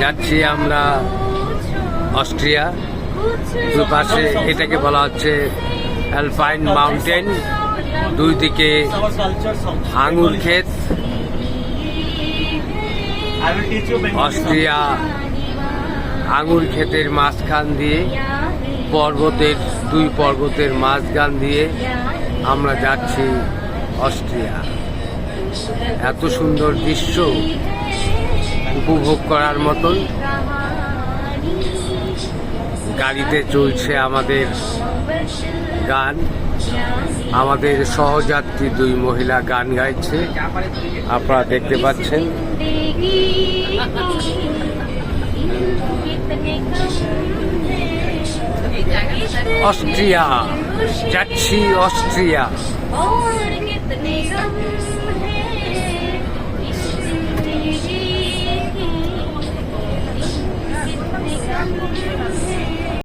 যাচ্ছি আমরা অস্ট্রিয়া। দুপাশে এটাকে বলা হচ্ছে অ্যালপাইন মাউন্টেন, দুই দিকে আঙুর ক্ষেত। অস্ট্রিয়া আঙুর ক্ষেতের মাঝখান দিয়ে দুই পর্বতের মাঝখান দিয়ে আমরা যাচ্ছি অস্ট্রিয়া। এত সুন্দর দৃশ্য উপভোগ করার মতন। গাড়িতে চলছে আমাদের গান, আমাদের সহযাত্রী দুই মহিলা গান গাইছে, আপনারা দেখতে পাচ্ছেন। অস্ট্রিয়া যাচ্ছি, অস্ট্রিয়া।